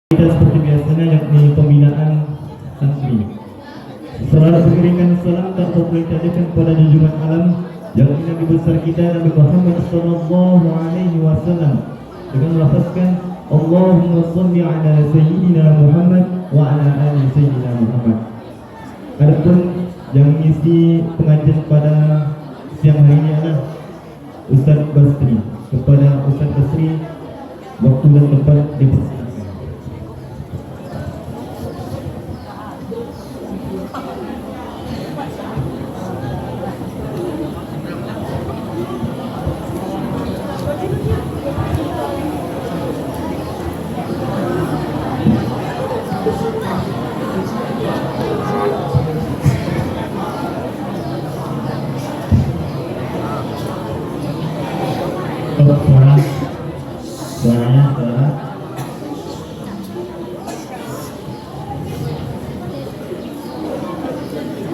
Kita seperti biasanya yakni pembinaan santri. Salat berikan salam dan terjadikan pada junjungan alam yakni Nabi besar kita Nabi Muhammad sallallahu alaihi wasallam dengan melafazkan Allahumma shalli ala sayyidina Muhammad wa ala ali sayyidina Muhammad. Adapun yang mengisi pengajian pada siang hari ini adalah Ustaz Basri. Kepada Ustaz Basri waktu dan tempat dipersilakan. Suaranya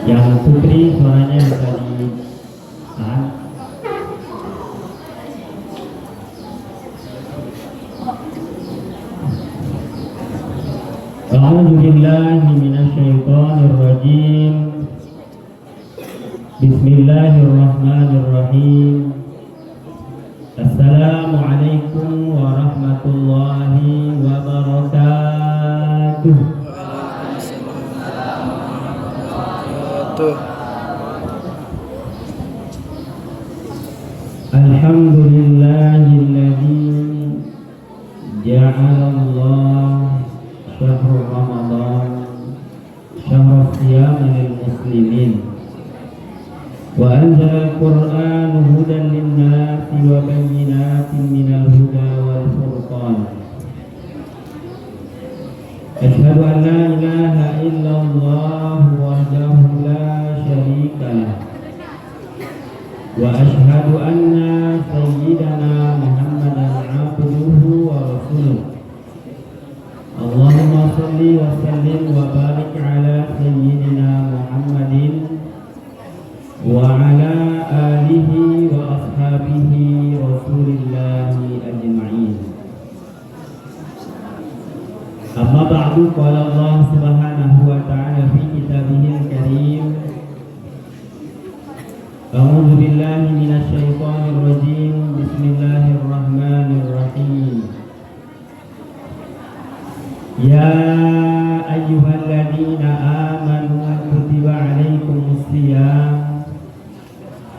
yang putri suaranya bisa ditahan. A'udzu billahi minasyaitonir rajim. Bismillahirrahmanirrahim. Assalamualaikum warahmatullahi wabarakatuh. Alhamdulillahilladzi ja'alallah syahr Ramadan syahr siyam lil muslimin wa anzala al-Qur'an hudan lin-nasi wa bayyinatin minal huda wal furqan. Asyhadu an la ilaha illallah wahdahu la syarika lah wa asyhadu anna sayyidana Muhammadan abduhu wa rasuluh. Allahumma shalli wa sallim wa barik ala sayyidina Muhammadin wa ala alihi wa ashabihi rasulillahi ajma'in. Amma ba'du, qala Allah subhanahu wa ta'ala fi kitabihil karim. A'udzu billahi minasy syaithanir rajim. Bismillahirrahmanirrahim. Ya ayyuhalladzina amanu kutiba 'alaikumus shiyam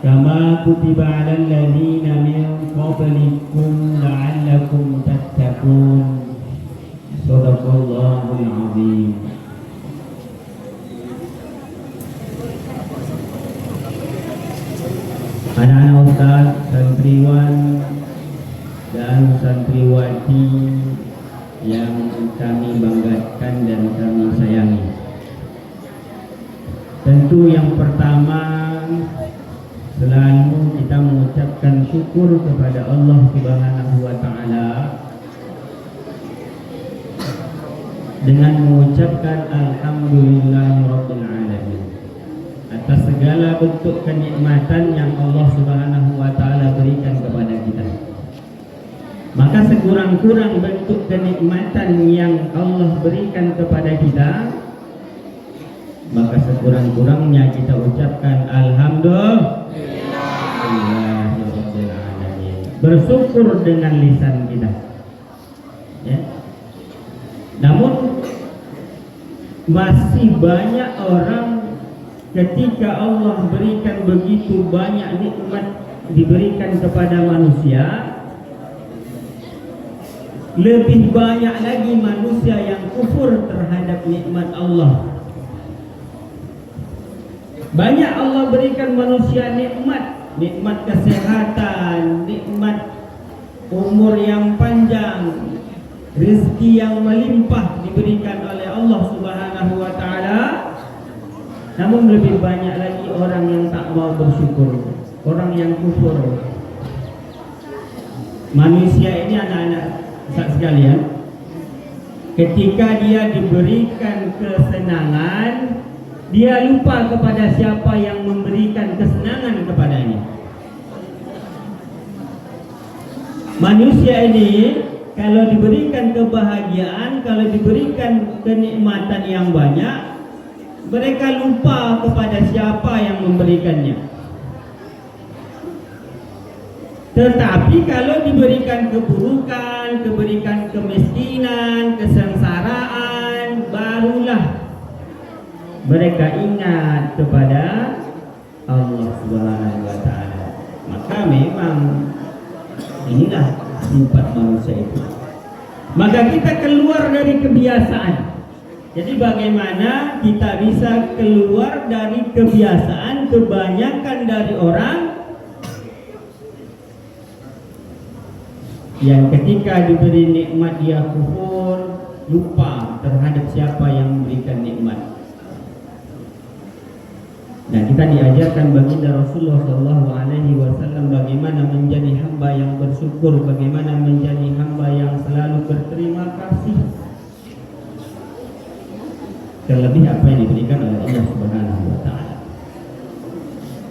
kama kutiba 'alal ladzina min qablikum la'allakum tattaqun. Shadaqallahul 'azim. Anak-anak ustaz, santriwan dan santriwati yang kami banggakan dan kami sayangi. Tentu yang pertama selalu kita mengucapkan syukur kepada Allah Subhanahu wa ta'ala dengan mengucapkan alhamdulillahirabbil alamin atas segala bentuk kenikmatan yang Allah Subhanahu wa ta'ala berikan kepada kita. Maka sekurang-kurang bentuk kenikmatan yang Allah berikan kepada kita, maka sekurang-kurangnya kita ucapkan alhamdulillahirabbil alamin. Bersyukur dengan lisan kita. Ya. Namun masih banyak orang ketika Allah berikan begitu banyak nikmat diberikan kepada manusia, lebih banyak lagi manusia yang kufur terhadap nikmat Allah. Banyak Allah berikan manusia nikmat, nikmat kesehatan, nikmat umur yang panjang, rezeki yang melimpah diberikan oleh Allah Subhanahu wa ta'ala. Namun lebih banyak lagi orang yang tak mau bersyukur, orang yang kufur. Manusia ini anak-anak sekalian, ketika dia diberikan kesenangan, dia lupa kepada siapa yang memberikan kesenangan kepadanya. Manusia ini kalau diberikan kebahagiaan, kalau diberikan kenikmatan yang banyak, mereka lupa kepada siapa yang memberikannya. Tetapi kalau diberikan keburukan, diberikan kemiskinan, kesengsaraan, barulah mereka ingat kepada Allah Subhanahu wa Ta'ala. Maka memang inilah sifat manusia itu. Maka kita keluar dari kebiasaan. Jadi bagaimana kita bisa keluar dari kebiasaan? Kebanyakan dari orang yang ketika diberi nikmat dia kufur, lupa terhadap siapa yang memberikan nikmat. Nah, kita diajarkan baginda Rasulullah SAW bagaimana menjadi hamba yang bersyukur, bagaimana menjadi hamba yang selalu berterima kasih terlebih apa yang diberikan oleh Allah Subhanahu wa Ta'ala.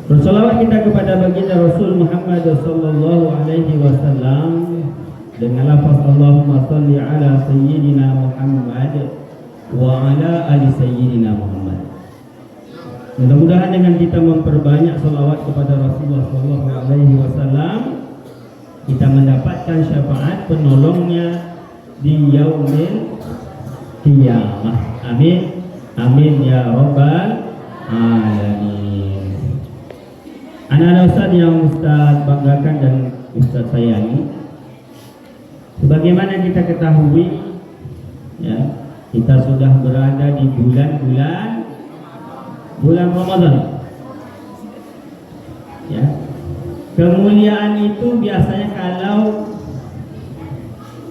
Bersolawat kita kepada baginda Rasul Muhammad SAW dengan lafaz Allahumma salli ala sayyidina Muhammad wa ala ali sayyidina Muhammad. Mudah-mudahan dengan kita memperbanyak salawat kepada Rasulullah SAW, kita mendapatkan syafaat penolongnya di yaumil qiyamah. Amin. Amin ya rabbal alamin. Anak-anak Ustaz yang Ustaz banggakan dan Ustaz sayangi, sebagaimana kita ketahui, ya, kita sudah berada di bulan Ramadan. Ya. Kemuliaan itu biasanya kalau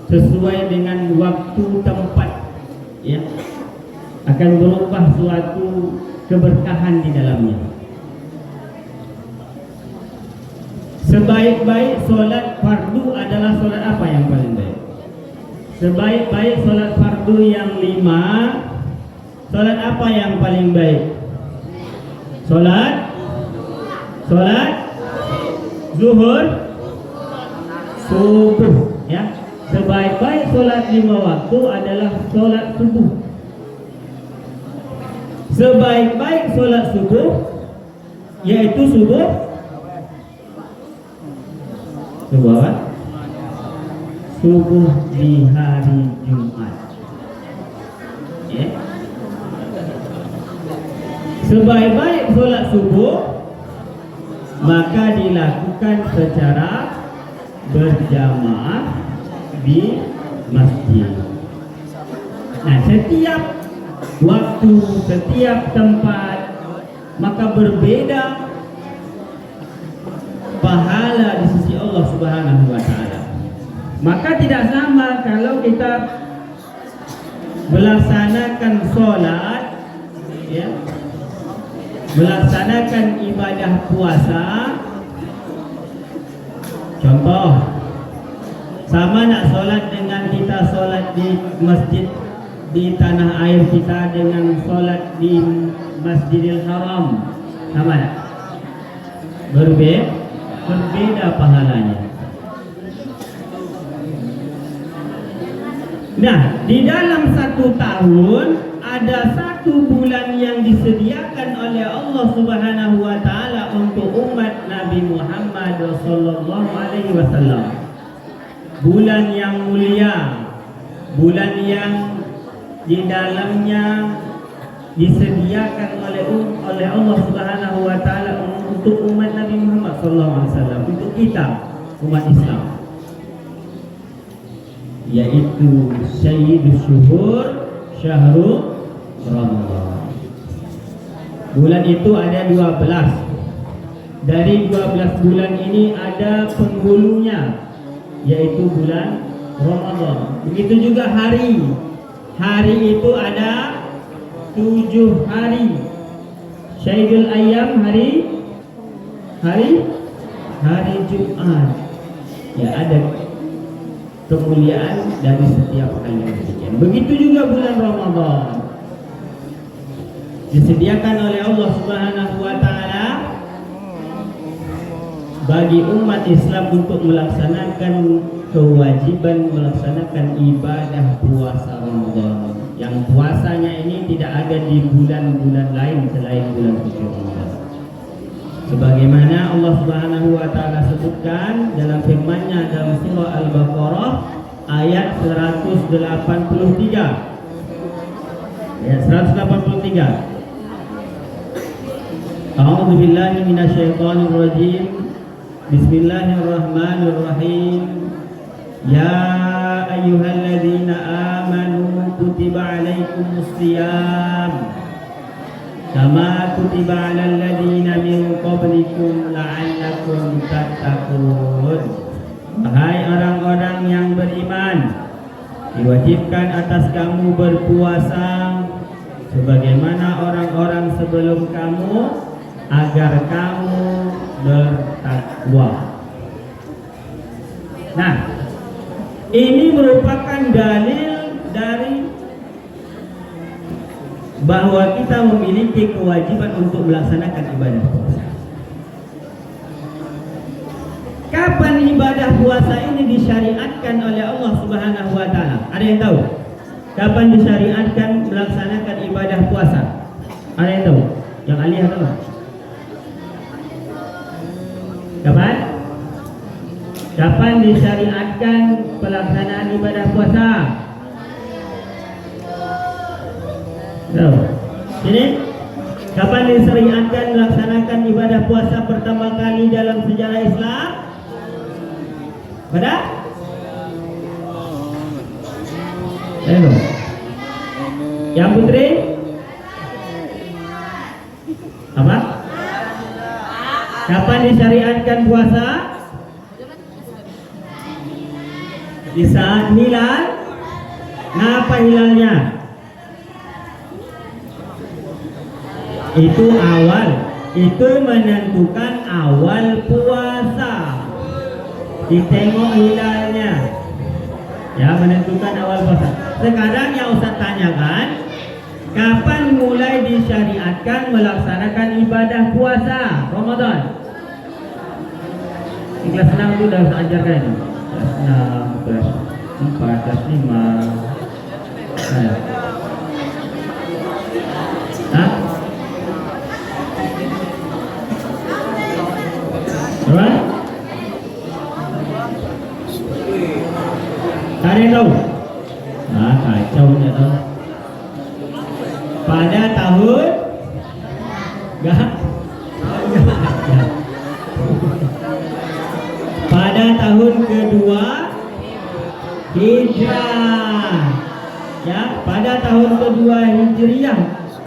sesuai dengan waktu tempat, ya, akan berubah suatu keberkahan di dalamnya. Sebaik-baik solat fardu adalah solat apa yang paling baik? Sebaik-baik solat fardu yang 5, solat apa yang paling baik? Solat zuhur, subuh, ya. Sebaik-baik solat 5 waktu adalah solat subuh. Sebaik-baik solat subuh yaitu subuh di hari Jumat, ya. Sebaik-baik solat subuh maka dilakukan secara berjamaah di masjid. Nah, setiap waktu, setiap tempat maka berbeda pahala di sisi Allah Subhanahu wa Ta'ala. Maka tidak sama kalau kita melaksanakan sholat, ya, melaksanakan ibadah puasa. Contoh, sama nak sholat dengan kita sholat di masjid di tanah air kita dengan sholat di Masjidil Haram, sama tak? Berbeda pahalanya. Nah, di dalam 1 tahun ada 1 bulan yang disediakan oleh Allah Subhanahu wa Ta'ala untuk umat Nabi Muhammad sallallahu alaihi wasallam. Bulan yang mulia, bulan yang di dalamnya disediakan oleh Allah Subhanahu wa Ta'ala untuk umat Nabi Muhammad sallallahu alaihi wasallam, untuk kita umat Islam, yaitu Sayyidus Syuhur Syahrul Ramadan. Bulan itu ada 12. Dari 12 bulan ini ada penghulunya, yaitu bulan Ramadan. Begitu juga hari. Hari itu ada 7 hari. Syaidul Ayyam hari Jumat. Ya, ada kemuliaan dari setiap hari yang demikian. Begitu juga bulan Ramadan disediakan oleh Allah Subhanahu wa Ta'ala bagi umat Islam untuk melaksanakan kewajiban melaksanakan ibadah puasa Ramadan. Yang puasanya ini tidak ada di bulan-bulan lain selain bulan suci Ramadan. Sebagaimana Allah Subhanahu wa taala sebutkan dalam firman-Nya dalam surah Al-Baqarah ayat 183. Ayat 183. A'udzu billahi minasyaitonir rajim. Bismillahirrahmanirrahim. Ya ayyuhalladzina amanu kutiba alaikumus shiyam kama kutiba 'alal ladzina min qablikum la'allakum tattaqun. Wahai orang-orang yang beriman, diwajibkan atas kamu berpuasa sebagaimana orang-orang sebelum kamu agar kamu bertakwa. Nah, ini merupakan dalil dari bahwa kita memiliki kewajiban untuk melaksanakan ibadah puasa. Kapan ibadah puasa ini disyariatkan oleh Allah Subhanahu wa taala? Ada yang tahu? Kapan disyariatkan melaksanakan ibadah puasa? Ada yang tahu? Yang alih tahu? Kapan? Kapan disyariatkan pelaksanaan ibadah puasa? Tahu? Ini kapan disyariatkan melaksanakan ibadah puasa pertama kali dalam sejarah Islam? Pada? Ayo. Yang putri? Apa? Kapan disyariatkan puasa? Di saat hilal. Ngapa hilalnya? Itu awal. Itu menentukan awal puasa. Ditengok hilalnya, ya, menentukan awal puasa. Sekarang yang Ustaz tanyakan, kapan mulai disyariatkan melaksanakan ibadah puasa Ramadan? Di kelas 6 itu sudah ajarkan ini. Kelas 6, kelas 4, kelas 5. Hah? Alright? Ada yang tahu? Nah, kacau ya tahu. Pada tahun pada tahun kedua Hijrah, ya, pada tahun kedua Hijriah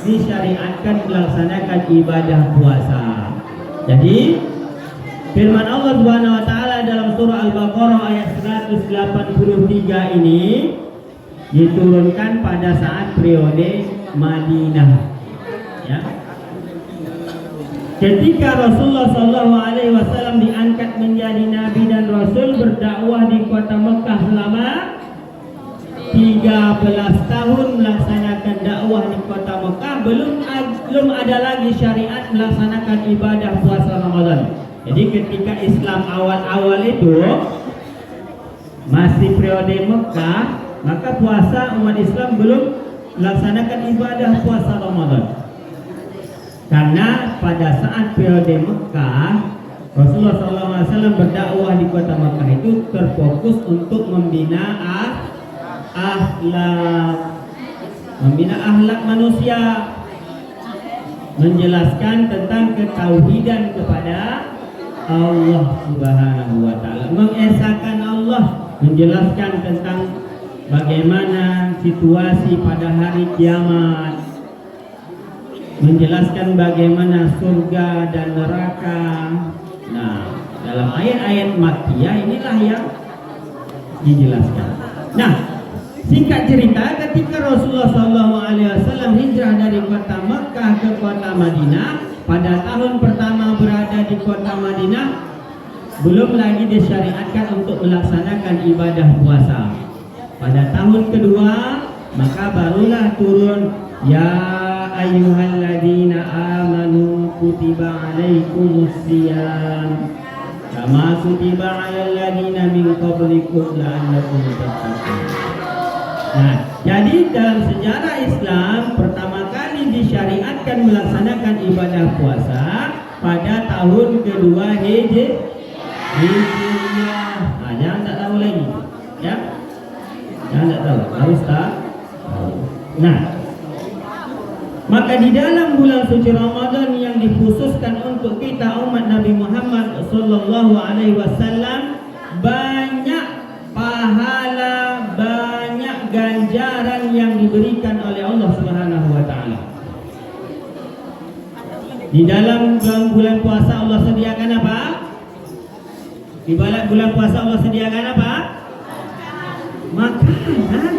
disyariatkan melaksanakan ibadah puasa. Jadi firman Allah Subhanahu wa taala dalam surah Al-Baqarah ayat 183 ini diturunkan pada saat periode Madinah. Ya. Ketika Rasulullah SAW diangkat menjadi nabi dan rasul, berdakwah di kota Mekah selama 13 tahun melaksanakan dakwah di kota Mekah, belum ada lagi syariat melaksanakan ibadah puasa Ramadan. Jadi ketika Islam awal-awal itu masih periode Mekah, maka puasa umat Islam belum melaksanakan ibadah puasa Ramadan. Karena pada saat periode Mekah, Rasulullah SAW berdakwah di kota Mekah itu terfokus untuk membina akhlak manusia, menjelaskan tentang ketauhidan kepada Allah Subhanahu wa taala, mengesahkan Allah, menjelaskan tentang bagaimana situasi pada hari kiamat, menjelaskan bagaimana surga dan neraka. Nah, dalam ayat-ayat Makkiyah inilah yang dijelaskan. Nah, singkat cerita, ketika Rasulullah SAW hijrah dari kota Mekah ke kota Madinah, pada tahun pertama berada di kota Madinah, belum lagi disyariatkan untuk melaksanakan ibadah puasa. Pada tahun kedua, maka barulah turun, ya ayyuhalladzina amanu kutiba alaikumus shiyam kama kutiba 'alal ladzina min qablikum la'allakum tattaqun. Nah, jadi dalam sejarah Islam pertama kali disyariatkan melaksanakan ibadah puasa pada tahun kedua Hijriah. Nah, jangan tak tahu lagi, ya? Jangan tak tahu, harus tak tahu. Nah, maka di dalam bulan suci Ramadan yang dikhususkan untuk kita umat Nabi Muhammad sallallahu alaihi wasallam, banyak pahala, banyak ganjaran yang diberikan oleh Allah Subhanahu wa taala. Di dalam bulan puasa Allah sediakan apa? Di bulan puasa Allah sediakan apa? Makanan.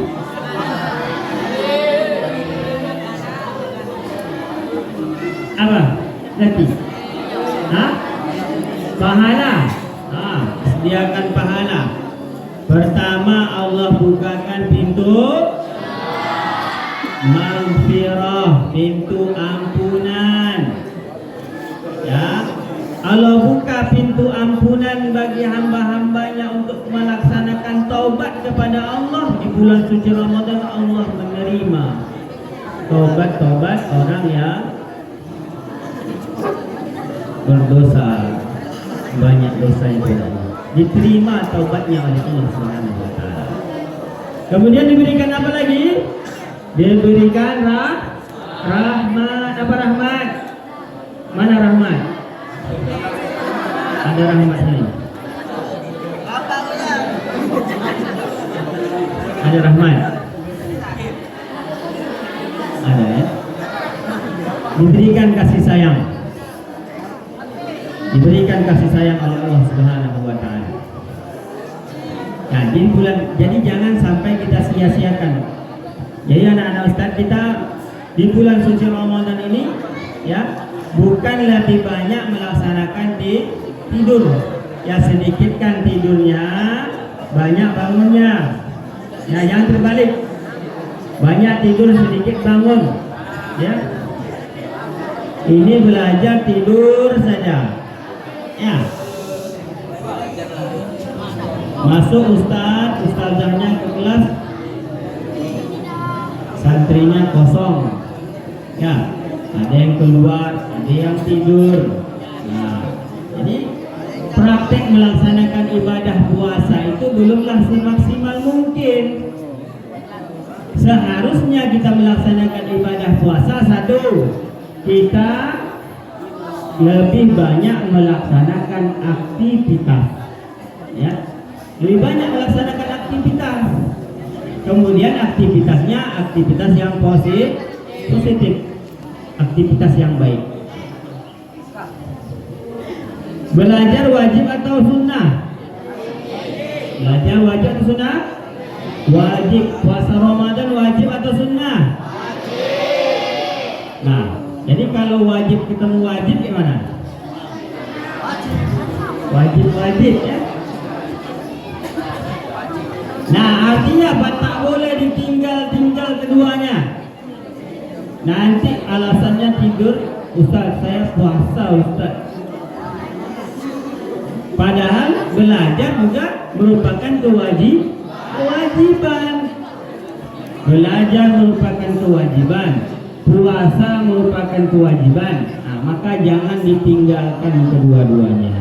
Apa? Nanti. Pahala. Sediakan pahala. Pertama, Allah bukakan pintu maghfirah, pintu ampunan. Ya. Allah buka pintu ampunan bagi hamba-hambanya untuk melaksanakan taubat kepada Allah di bulan suci Ramadan. Allah menerima taubat orang yang berdosa, banyak dosa yang diterima taubatnya oleh Allah Subhanahu wa taala. Kemudian diberikan apa lagi? Diberikan rahmat. Apa rahmat? Mana rahmat? Ada rahmat ini. Ada rahmat. Ada ya. Diberikan kasih sayang. Diberikan kasih sayang oleh Allah Subhanahu wa taala. Nah, jadi jangan sampai kita sia-siakan. Jadi anak-anak Ustaz, kita di bulan suci Ramadan ini ya, bukan lebih banyak melaksanakan di tidur. Ya, sedikit kan tidurnya, banyak bangunnya. Ya, yang terbalik. Banyak tidur, sedikit bangun. Ya. Ini belajar tidur saja. Ya. Masuk ustazahnya ke kelas, santrinya kosong. Ya, ada yang keluar, ada yang tidur. Nah, jadi praktek melaksanakan ibadah puasa itu belumlah semaksimal mungkin. Seharusnya kita melaksanakan ibadah puasa, satu, kita lebih banyak melaksanakan aktivitas, ya, lebih banyak melaksanakan aktivitas. Kemudian aktivitasnya aktivitas yang positif, aktivitas yang baik. Belajar wajib atau sunnah? Belajar wajib atau sunnah? Wajib. Puasa Ramadan wajib atau sunnah? Nah, jadi kalau wajib ketemu wajib gimana? Wajib ya. Nah, artinya apa? Tak boleh ditinggal keduanya. Nanti alasannya tidur, Ustaz saya puasa Ustaz. Padahal belajar juga merupakan kewajiban. Belajar merupakan kewajiban. Puasa merupakan kewajiban. Nah, maka jangan ditinggalkan kedua-duanya.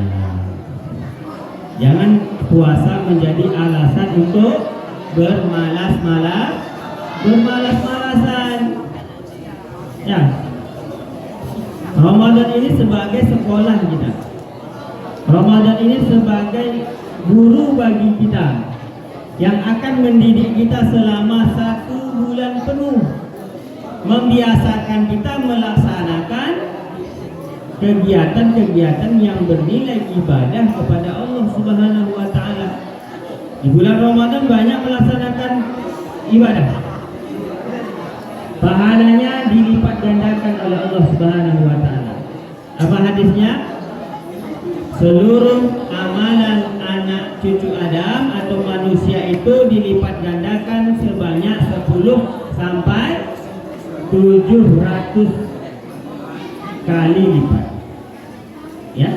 Jangan puasa menjadi alasan untuk bermalas-malasan. Ya. Ramadan ini sebagai sekolah kita. Ramadan ini sebagai guru bagi kita yang akan mendidik kita selama 1 bulan penuh, membiasakan kita melaksanakan kegiatan-kegiatan yang bernilai ibadah kepada Allah Subhanahu wa taala. Di bulan Ramadan banyak melaksanakan ibadah. Pahalanya dilipat gandakan oleh Allah Subhanahu wa taala. Apa hadisnya? Seluruh amalan anak cucu Adam atau manusia itu dilipat gandakan sebanyak 10 sampai 700 kali lipat. Ya.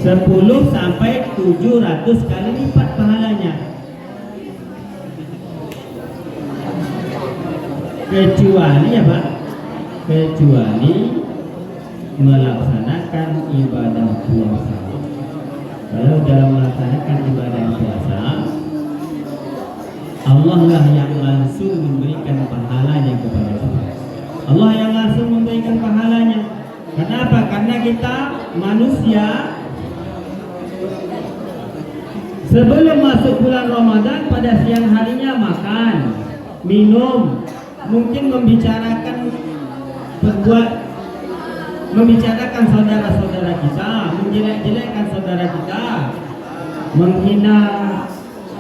10 sampai 700 kali lipat pahalanya. Kecuali apa? Kecuali melaksanakan ibadah puasa. Kalau dalam melaksanakan ibadah puasa, Allah lah yang langsung memberikan pahalanya kepada kita. Allah yang langsung memberikan pahalanya. Kenapa? Karena kita manusia sebelum masuk bulan Ramadan pada siang harinya makan, minum, mungkin membicarakan saudara-saudara kita, menjelek-jelekkan saudara kita, menghina,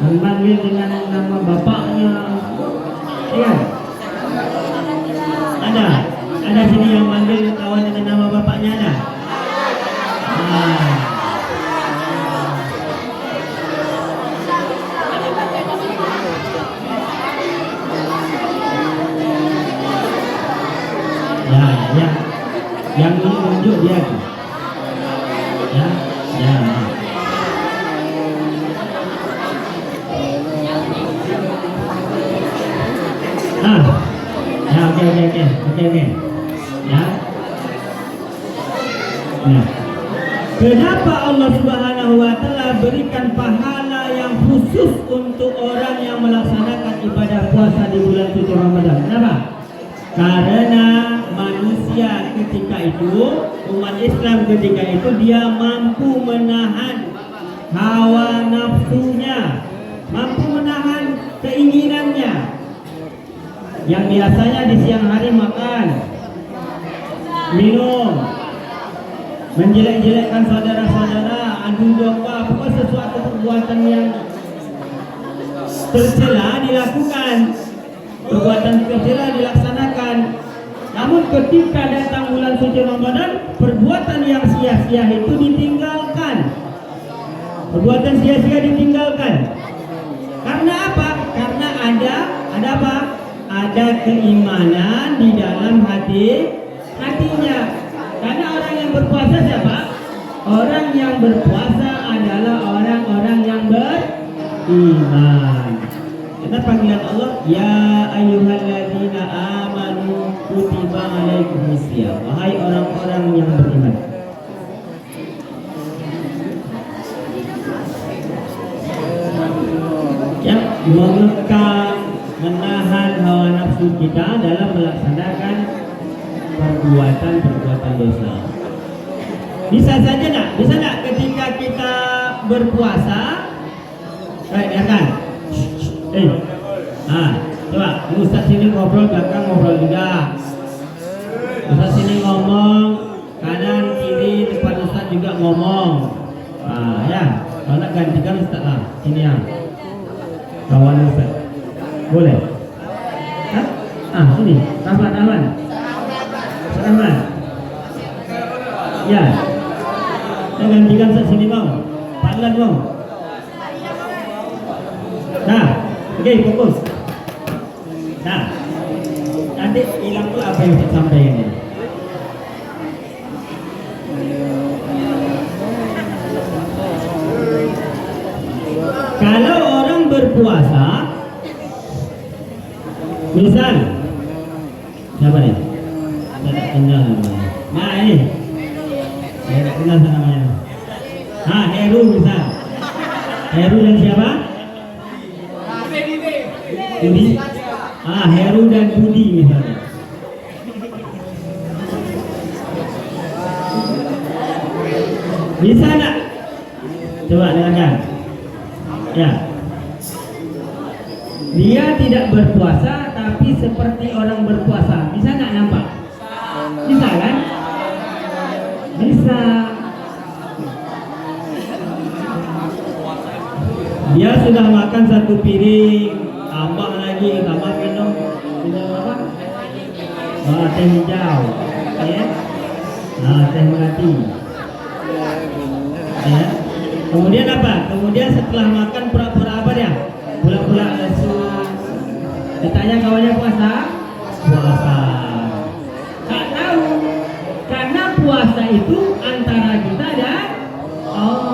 memanggil dengan nama bapaknya. Iya. Ada sini yang manggil kawan dengan nama bapaknya ada. Yang menunjuk dia tuh. Ya. Oke. Ya. Nah. Kenapa Allah Subhanahu wa taala berikan pahala yang khusus untuk orang yang melaksanakan ibadah puasa di bulan suci Ramadan? Kenapa? Karena manusia ketika itu, umat Islam ketika itu dia mampu menahan hawa nafsunya, mampu menahan keinginannya yang biasanya di siang hari makan, minum, menjelek-jelekkan saudara-saudara, adu domba, pokoknya sesuatu perbuatan yang tercela dilakukan, perbuatan tercela dilaksanakan. Namun ketika datang bulan suci Ramadan, perbuatan yang sia-sia itu ditinggalkan. Perbuatan sia-sia ditinggalkan. Karena apa? Karena ada apa? Ada keimanan di dalam hatinya. Karena orang yang berpuasa siapa? Orang yang berpuasa adalah orang-orang yang beriman. Karena panggilan Allah, ya ayyuhalladzina amanu kutiba alaikumusiyam. Wahai orang-orang yang beriman. Yang mengekang, menahan hawa nafsu kita dalam melaksanakan perbuatan dosa. Bisa enggak ketika kita berpuasa, ya kan? Coba Ustaz sini ngobrol, belakang ngobrol juga. Ustaz sini ngomong, kanan kiri depan Ustaz juga ngomong. Ya, kalau nak gantikan Ustaz lah, sini ya. Kawan Ustaz, boleh? Sini, Rahman. Ya, saya gantikan Ustaz sini bang, pelan bang. Nah, oke, fokus. Nah, nanti hilang tuh apa yang saya sampaikan ini. Kalau orang berpuasa, misal, siapa nih? Saya tak kenal namanya. Nah ini, saya tak kenal namanya. Heru misal. Heru dan siapa? Budi. Heru dan Budi misalnya. Bisa enggak? Coba dengarkan. Ya. Dia tidak berpuasa tapi seperti orang berpuasa. Bisa enggak nampak? Bisa kan? Bisa. Dia sudah makan satu piring, tambah lagi, tambah minum apa? Teh hijau, ya. Teh melati. Ya. Kemudian apa? Kemudian setelah makan pura-pura apa dia? Pura-pura lesu. Ditanya kawannya puasa? Puasa. Tak tahu. Karena puasa itu antara kita dan Allah.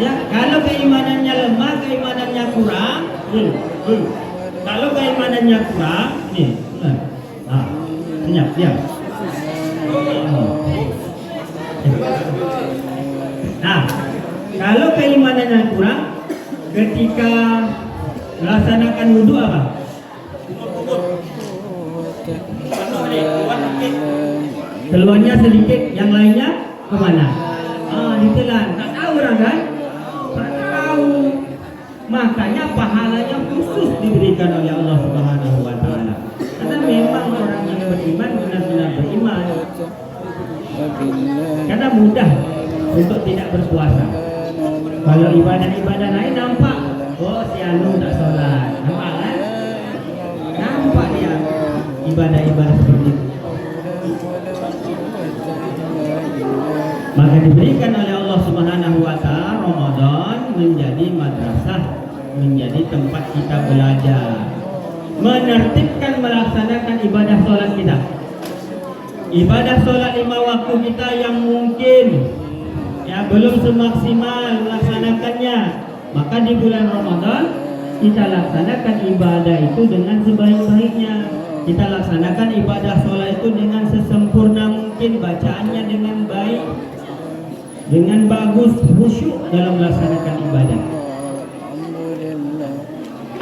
Ya, kalau keimanannya lemah, keimanannya kurang, kalau keimanannya kurang, ini, nah, senyap, diam. Nah, kalau keimanannya kurang, ketika melaksanakan wudhu apa? Keluarnya sedikit, yang lainnya kemana? Ditelan. Tak tahu orang kan? Tak tahu. Makanya pahalanya khusus diberikan oleh Allah Subhanahu wa taala. Karena memang orang yang beriman benar-benar beriman. Karena mudah untuk tidak berpuasa. Kalau ibadah-ibadah lain nampak, oh si anu tak sholat, nampak kan? Nampak dia ibadah-ibadah seperti itu. Maka diberikan oleh Allah Subhanahu wa taala Ramadan menjadi madrasah, menjadi tempat kita belajar, menertibkan melaksanakan ibadah sholat kita. Ibadah sholat 5 waktu kita yang mungkin ya belum semaksimal melaksanakannya, maka di bulan Ramadan kita laksanakan ibadah itu dengan sebaik-baiknya. Kita laksanakan ibadah sholat itu dengan sesempurna mungkin, bacaannya dengan baik, dengan bagus, khusyuk dalam melaksanakan ibadah.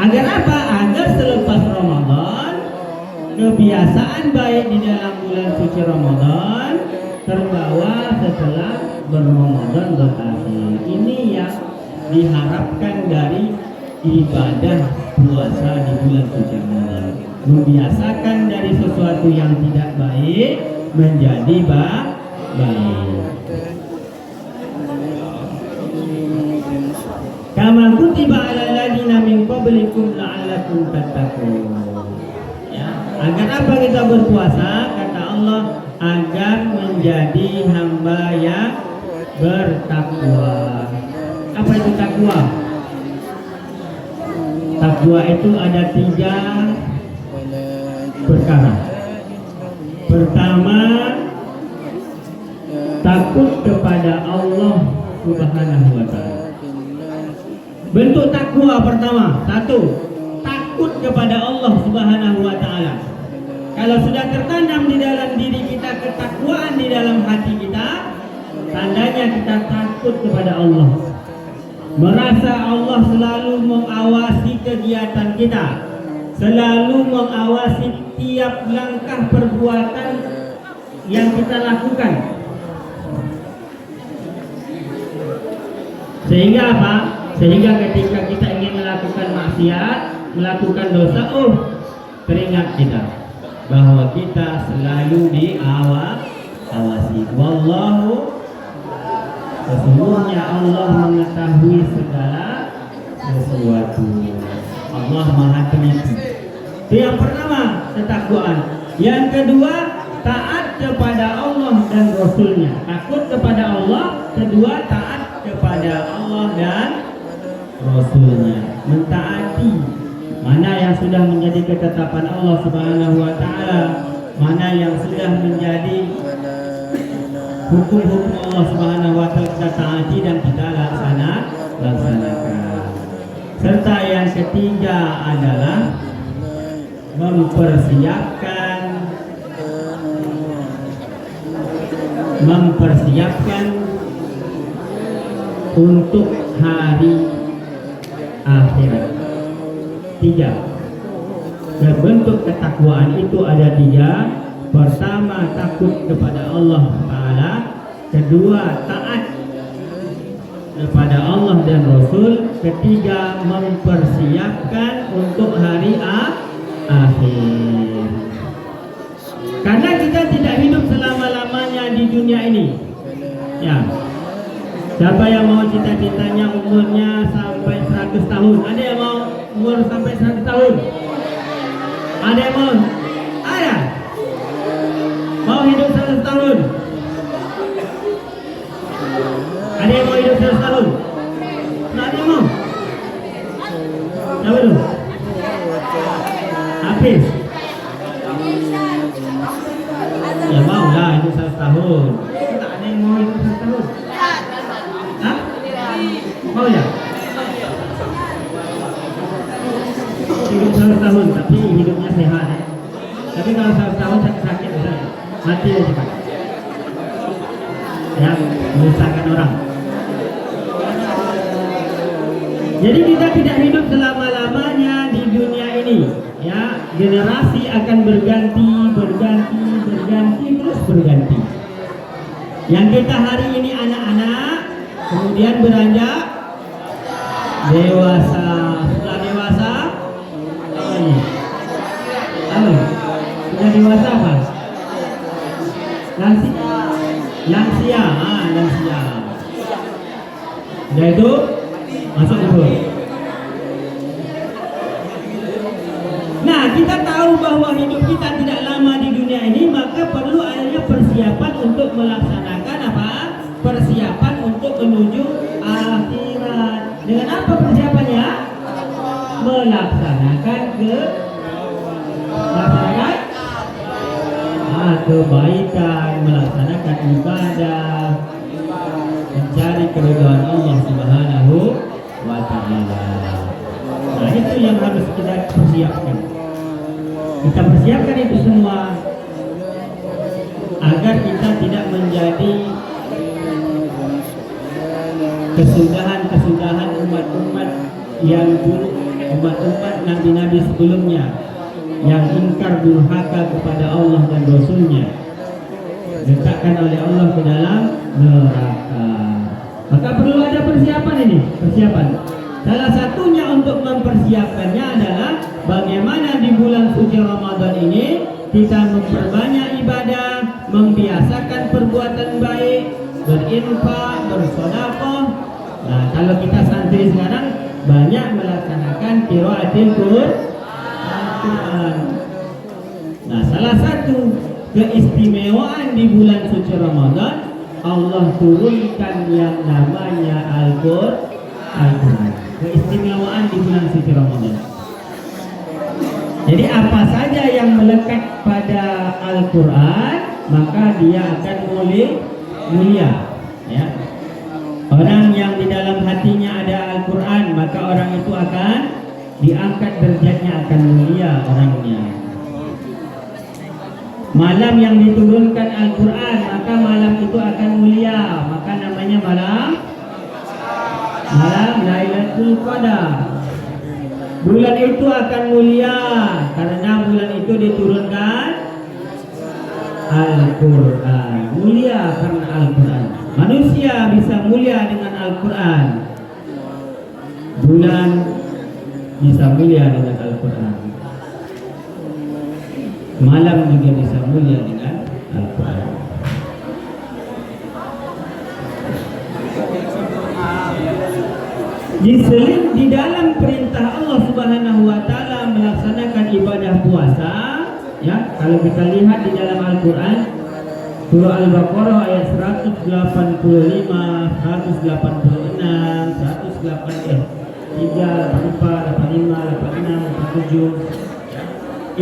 Agar apa? Agar selepas Ramadan kebiasaan baik di dalam bulan suci Ramadan terbawa setelah Ramadan berakhir. Ini yang diharapkan dari ibadah puasa di bulan suci Ramadan. Membiasakan dari sesuatu yang tidak baik menjadi baik. Kama kutiba 'alal ladzina min qablikum la'allakum tattaqun. Ya, agar apa kita berpuasa? Kata Allah, agar menjadi hamba yang bertakwa. Apa itu takwa? Takwa itu ada 3 perkara. Pertama, takut kepada Allah Subhanahu wa taala. Bentuk takwa pertama, 1, takut kepada Allah Subhanahu wa taala. Kalau sudah tertanam di dalam diri kita ketakwaan di dalam hati kita, tandanya kita takut kepada Allah. Merasa Allah selalu mengawasi kegiatan kita, selalu mengawasi tiap langkah perbuatan yang kita lakukan. Sehingga apa? Sehingga ketika kita ingin melakukan maksiat, melakukan dosa, teringat kita bahwa kita selalu diawasi. Wallahu, sesungguhnya Allah mengetahui segala sesuatu. Allah Maha Teliti. Itu yang pertama, ketakwaan. Yang kedua, taat kepada Allah dan Rasulnya. Takut kepada Allah. Kedua, taat kepada Allah dan Rasulnya, mentaati mana yang sudah menjadi ketetapan Allah Subhanahu wa taala, mana yang sudah menjadi hukum-hukum Allah Subhanahu wa taala kita taati dan kita laksanakan. Serta yang ketiga adalah mempersiapkan untuk hari akhirat. 3. Bentuk ketakwaan itu ada 3. Pertama, takut kepada Allah Ta'ala. Kedua, taat kepada Allah dan Rasul. Ketiga, mempersiapkan untuk hari akhir. Karena kita tidak hidup selama-lamanya di dunia ini. Ya. Siapa yang mau cita-citanya umurnya sampai 100 tahun? Ada yang mau umur sampai 100 tahun? Ada yang mau? Ada? Mau hidup 100 tahun? Ada yang mau hidup 100 tahun? Tidak ada yang mau? Siapa dulu? Hafiz? Ya mau lah hidup 100 tahun. Tak ada yang mau hidup 100 tahun? Hah? kalau tahu sakit mati aja Pak. Ya, menyusahkan orang. Jadi kita tidak hidup selama-lamanya di dunia ini. Ya, generasi akan berganti, terus berganti. Yang kita hari ini anak-anak, kemudian beranjak dewasa. Setelah dewasa, apa ini? Apa? Sudah dewasa apa? Lansia. Sudah itu masuk kubur. Nah, kita tahu bahwa hidup kita tidak lama di dunia ini, maka perlu adanya persiapan untuk melaksanakan apa? Persiapan untuk menuju akhirat. Dengan apa persiapannya? Melaksanakan kebaikan, melaksanakan ibadah, mencari keridhaan Allah Subhanahu wa Ta'ala. Nah, itu yang harus kita persiapkan. Kita persiapkan itu semua agar kita tidak menjadi kesudahan umat-umat yang dulu, umat-umat nabi-nabi sebelumnya yang ingkar durhaka kepada Allah dan Rasulnya, diletakkan oleh Allah ke dalam neraka. Maka perlu ada persiapan ini, Salah satunya untuk mempersiapkannya adalah bagaimana di bulan suci Ramadan ini kita memperbanyak ibadah, membiasakan perbuatan baik, berinfak, bersedekah. Nah, kalau kita santri sekarang banyak melaksanakan qiraatul Quran. Nah, salah satu keistimewaan di bulan suci Ramadan, Allah turunkan yang namanya Al-Quran. Keistimewaan di bulan suci Ramadan. Jadi apa saja yang melekat pada Al-Quran, maka dia akan mulia. Ya. Orang yang di dalam hatinya ada Al-Quran, maka orang itu akan diangkat derajatnya, akan mulia orangnya. Malam yang diturunkan Al-Quran, maka malam itu akan mulia, maka namanya malam Lailatul Qadar. Bulan itu akan mulia karena bulan itu diturunkan Al-Quran. Mulia karena Al-Quran. Manusia bisa mulia dengan Al-Quran. Bulan bisa mulia dengan Al-Quran. Malam juga bisa mulia dengan Al-Quran. Di dalam perintah Allah Subhanahu wa Ta'ala melaksanakan ibadah puasa, ya, kalau kita lihat di dalam Al-Quran, surah Al-Baqarah ayat 185, 186, 185,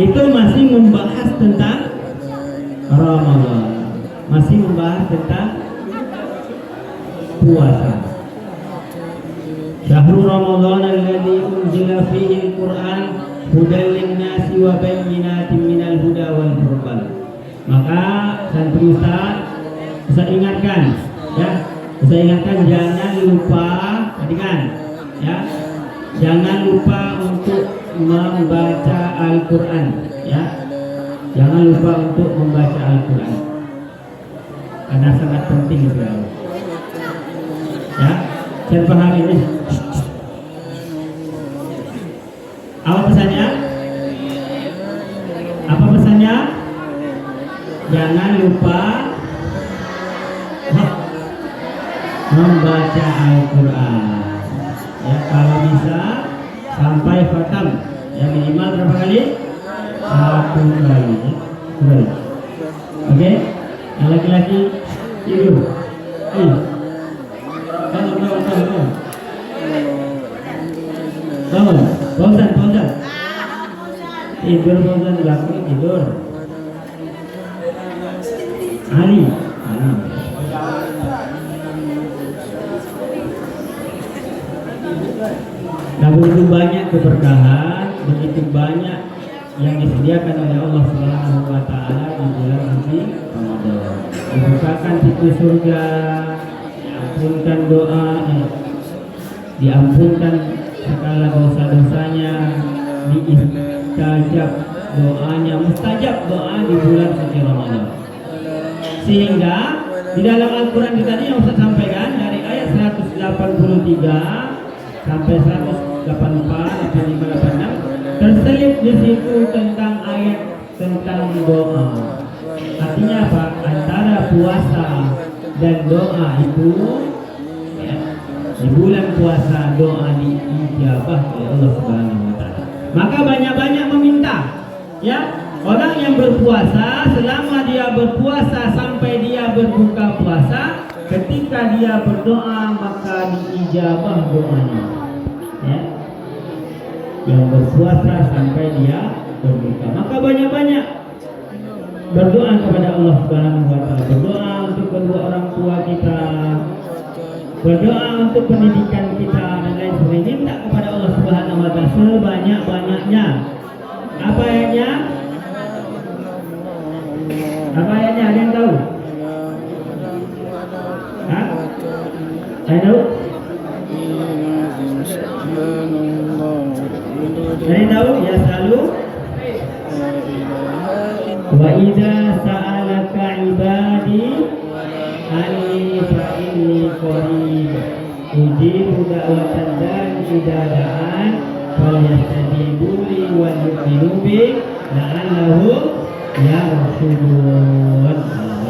87, itu masih membahas tentang Ramadan, masih membahas tentang puasa. Syahrul Ramadan alladzi unzila fihi al-Qur'an hudan lin-nasi wa bayyinatin minal huda wal furqan. Maka santri Ustaz ingatkan, ya, jangan lupa, perhatikan, ya, jangan lupa untuk membaca Al-Quran, ya, jangan lupa untuk membaca Al-Quran karena sangat penting sekali. Ya, saya paham ini. Apa pesannya? Apa pesannya? Jangan lupa membaca Al-Quran. Ya, kalau bisa sampai khatam. Ya, minimal berapa kali? 1 kali. Ya. Oke? Yang laki-laki tidur. Ayo. Bangun. Fauzan. Tidur Fauzan, laki tidur. Ali. Nah, begitu banyak keberkahan, begitu banyak yang disediakan oleh Allah Subhanahu wa taala di bulan suci Ramadan. Dibukakan pintu surga, diampunkan doa, diampunkan segala dosa-dosanya, diistajab doanya, mustajab doa di bulan suci Ramadan. Sehingga di dalam Al-Quran tadi yang Ustaz sampaikan dari ayat 183 sampai 184 atau 586 terselip di situ tentang ayat tentang doa. Artinya apa? Antara puasa dan doa itu ya, di bulan puasa doa diijabah oleh Allah Subhanahu wa taala. Maka banyak-banyak meminta. Ya, orang yang berpuasa selama dia berpuasa sampai dia berbuka puasa, ketika dia berdoa maka diijabah doanya. Ya. Yang berpuasa sampai dia berbuka, maka banyak-banyak berdoa kepada Allah Subhanahu wa taala. Berdoa untuk kedua orang tua kita, berdoa untuk pendidikan kita dan lain sebagainya. Minta kepada Allah Subhanahu wa taala sebanyak-banyaknya. Apa ayatnya? Apa ayatnya? Ada yang tahu? Hah? Ada tahu? Ada yang tahu? Ya selalu. Wa idza sa'alaka ibadi anni fa inni qarib ujibu da'watan da'i idza da'an falyastajibu li wal yu'minu bi la'allahum yarshudun.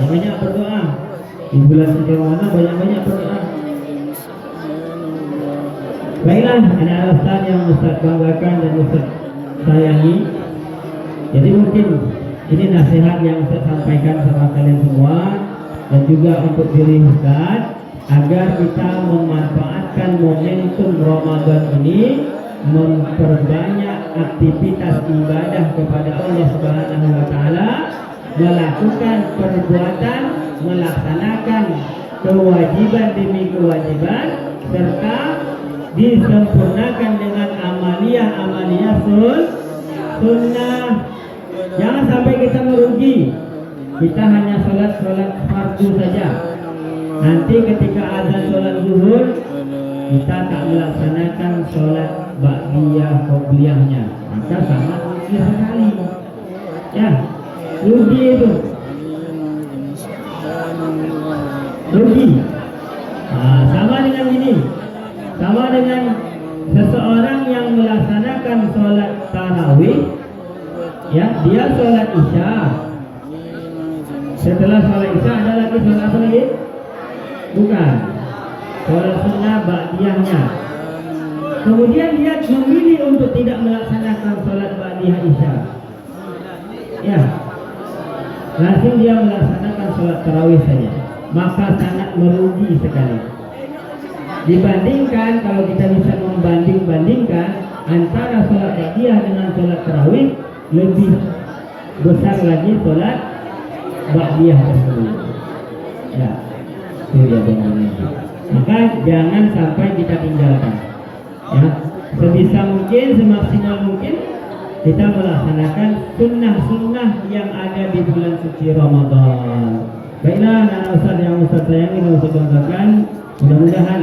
Banyak berdoa di bulan suci Ramadan, banyak-banyak berdoa. Baiklah, anak Ustaz yang Ustaz banggakan dan Ustaz sayangi. Jadi mungkin ini nasihat yang Ustaz sampaikan sama kalian semua dan juga untuk diri Ustaz agar kita memanfaatkan momentum Ramadan ini memperbanyak aktivitas ibadah kepada Allah Subhanahu wa taala, melakukan perbuatan, melaksanakan kewajiban demi kewajiban serta disempurnakan dengan amaliyah sunnah. Jangan sampai kita merugi. Kita hanya sholat fardu saja. Nanti ketika azan sholat zuhur, kita tak melaksanakan sholat ba'diyah qobliyahnya, maka sangat rugi sekali. Ya, rugi itu. Rugi. Sama dengan ini. Sama dengan seseorang yang melaksanakan sholat tarawih, ya, dia sholat isya. Setelah sholat isya ada lagi sholat apa lagi? Bukan. Sholat sunnah ba'diyahnya. Kemudian dia memilih untuk tidak melaksanakan sholat ba'diyah isya. Ya, langsung dia melaksanakan sholat tarawih saja. Maka sangat merugi sekali. Dibandingkan kalau kita bisa membanding-bandingkan antara sholat ba'diyah dengan sholat tarawih, lebih besar lagi sholat ba'diyah tersebut. Ya, itu dia bandingnya. Maka jangan sampai kita tinggalkan. Ya, sebisa mungkin, semaksimal mungkin kita melaksanakan sunnah-sunnah yang ada di bulan suci Ramadan. Baiklah, anak Ustaz yang Ustaz sayangi dan Ustaz banggakan, mudah-mudahan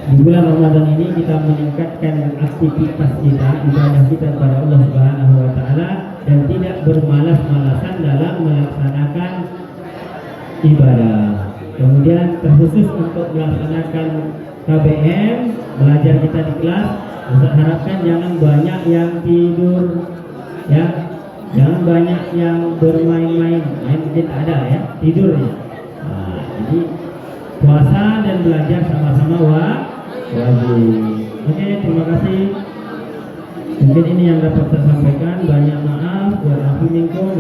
di bulan Ramadan ini kita meningkatkan aktivitas kita, ibadah kita kepada Allah Subhanahu wa taala dan tidak bermalas-malasan dalam melaksanakan ibadah. Kemudian terkhusus untuk melaksanakan KBM, belajar kita di kelas, Ustaz harapkan jangan banyak yang tidur, ya, jangan banyak yang bermain-main, main mungkin ada ya, tidur ya. Jadi puasa dan belajar sama-sama wajib. Oke, terima kasih. Mungkin ini yang dapat saya sampaikan. Banyak maaf. Wa afu minkum.